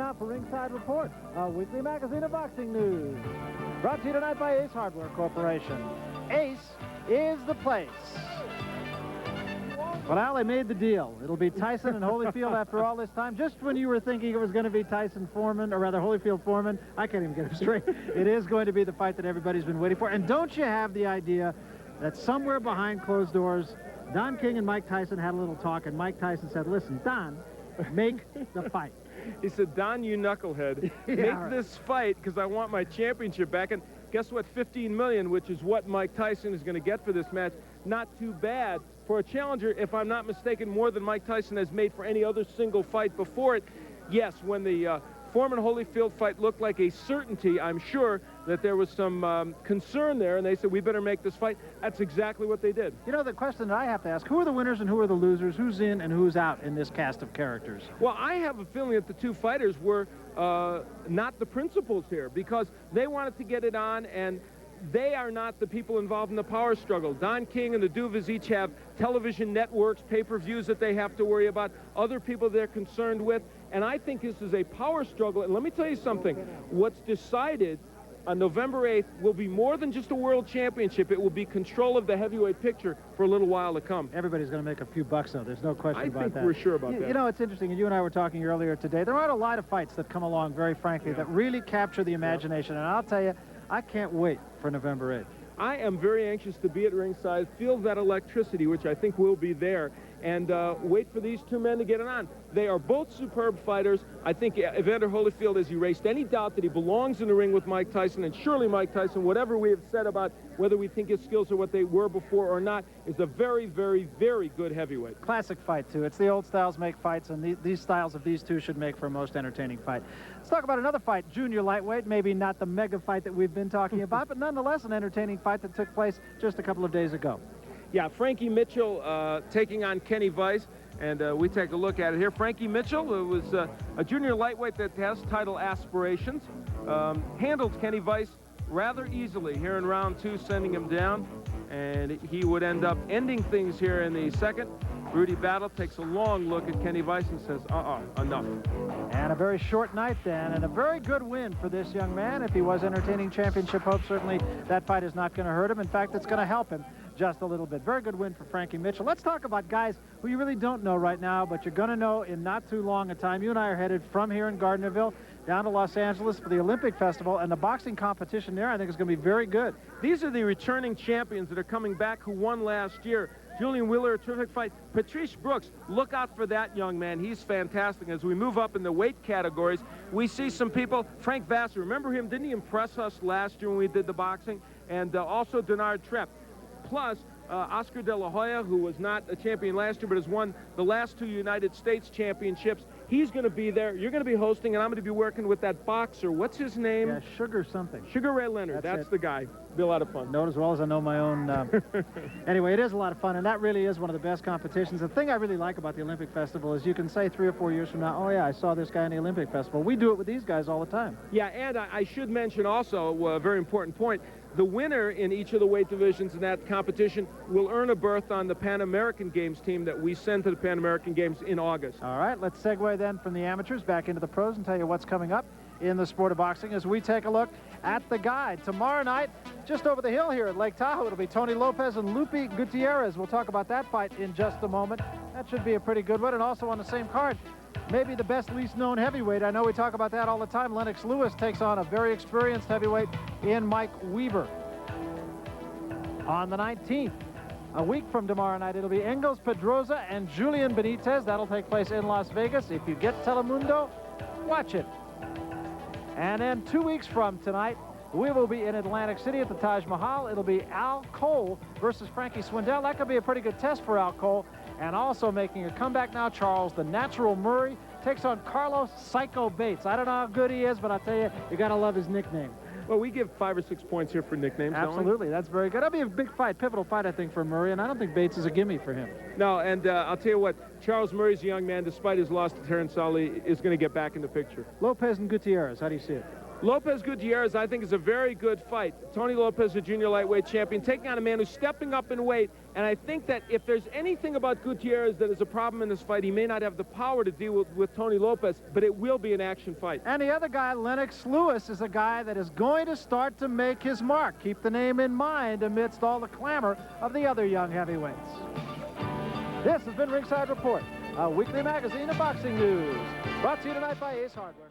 now for Ringside Report, a weekly magazine of boxing news. Brought to you tonight by Ace Hardware Corporation. Ace is the place. Well, Al, they made the deal. It'll be Tyson and Holyfield after all this time. Just when you were thinking it was going to be Tyson Foreman, or rather Holyfield Foreman, I can't even get it straight. It is going to be the fight that everybody's been waiting for. And don't you have the idea that somewhere behind closed doors, Don King and Mike Tyson had a little talk, and Mike Tyson said, listen, Don, make the fight. He said, Don, you knucklehead, make this fight because I want my championship back. And guess what? $15 million, which is what Mike Tyson is going to get for this match. Not too bad for a challenger, if I'm not mistaken, more than Mike Tyson has made for any other single fight before it. Yes, when the Foreman-Holyfield fight looked like a certainty, I'm sure that there was some concern there, and they said, we better make this fight. That's exactly what they did. You know, the question that I have to ask, who are the winners and who are the losers? Who's in and who's out in this cast of characters? Well, I have a feeling that the two fighters were not the principals here, because they wanted to get it on, and they are not the people involved in the power struggle. Don King and the Duvas each have television networks, pay-per-views that they have to worry about, other people they're concerned with, and I think this is a power struggle. And let me tell you something. What's decided on November 8th will be more than just a world championship. It will be control of the heavyweight picture for a little while to come. Everybody's going to make a few bucks, though. There's no question about that. I think we're sure about that. You know, it's interesting, and you and I were talking earlier today. There aren't a lot of fights that come along, very frankly, that really capture the imagination. And I'll tell you, I can't wait for November 8th. I am very anxious to be at ringside, feel that electricity, which I think will be there, and wait for these two men to get it on. They are both superb fighters. I think Evander Holyfield has erased any doubt that he belongs in the ring with Mike Tyson, and surely Mike Tyson, whatever we have said about whether we think his skills are what they were before or not, is a very, very, very good heavyweight. Classic fight, too. It's the old styles make fights, and these styles of these two should make for a most entertaining fight. Let's talk about another fight, junior lightweight, maybe not the mega fight that we've been talking about, but nonetheless an entertaining fight that took place just a couple of days ago. Yeah, Frankie Mitchell taking on Kenny Weiss, and we take a look at it here. Frankie Mitchell was a junior lightweight that has title aspirations, handled Kenny Weiss rather easily here in round two, sending him down, and he would end up ending things here in the second. Rudy Battle takes a long look at Kenny Weiss and says, enough. And a very short night then, and a very good win for this young man. If he was entertaining championship hope, certainly that fight is not going to hurt him. In fact, it's going to help him just a little bit. Very good win for Frankie Mitchell. Let's talk about guys who you really don't know right now, but you're going to know in not too long a time. You and I are headed from here in Gardnerville down to Los Angeles for the Olympic Festival, and the boxing competition there I think is going to be very good. These are the returning champions that are coming back who won last year. Julian Wheeler, a terrific fight. Patrice Brooks, look out for that young man. He's fantastic. As we move up in the weight categories, we see some people. Frank Vassar, remember him? Didn't he impress us last year when we did the boxing? And also Denard Trepp. Plus, Oscar De La Hoya, who was not a champion last year but has won the last two United States championships. He's going to be there. You're going to be hosting, and I'm going to be working with that boxer. What's his name? Yeah, Sugar something. Sugar Ray Leonard. That's the guy. Be a lot of fun. Know it as well as I know my own. Anyway, it is a lot of fun, and that really is one of the best competitions. The thing I really like about the Olympic Festival is you can say 3 or 4 years from now, oh, yeah, I saw this guy in the Olympic Festival. We do it with these guys all the time. Yeah, and I should mention also a very important point. The winner in each of the weight divisions in that competition will earn a berth on the Pan American Games team that we send to the Pan American Games in August. All right, let's segue then from the amateurs back into the pros and tell you what's coming up in the sport of boxing as we take a look at the guide. Tomorrow night, just over the hill here at Lake Tahoe, it'll be Tony Lopez and Lupe Gutierrez. We'll talk about that fight in just a moment. That should be a pretty good one. And also on the same card, maybe the best least known heavyweight. I know we talk about that all the time. Lennox Lewis takes on a very experienced heavyweight in Mike Weaver. On the 19th, a week from tomorrow night, it'll be Engels Pedroza and Julian Benitez. That'll take place in Las Vegas. If you get Telemundo, watch it. And then 2 weeks from tonight, we will be in Atlantic City at the Taj Mahal. It'll be Al Cole versus Frankie Swindell. That could be a pretty good test for Al Cole. And also making a comeback now, Charles the Natural Murray takes on Carlos Psycho Bates. I don't know how good he is, but I'll tell you, you got to love his nickname. Well, we give 5 or 6 points here for nicknames, Absolutely, that's very good. That'll be a big fight, pivotal fight, I think, for Murray, and I don't think Bates is a gimme for him. No, and I'll tell you what, Charles Murray's a young man, despite his loss to Terrence Ali, is going to get back in the picture. Lopez and Gutierrez, how do you see it? Lopez Gutierrez, I think, is a very good fight. Tony Lopez, a junior lightweight champion, taking on a man who's stepping up in weight. And I think that if there's anything about Gutierrez that is a problem in this fight, he may not have the power to deal with Tony Lopez, but it will be an action fight. And the other guy, Lennox Lewis, is a guy that is going to start to make his mark. Keep the name in mind amidst all the clamor of the other young heavyweights. This has been Ringside Report, a weekly magazine of boxing news, brought to you tonight by Ace Hardware.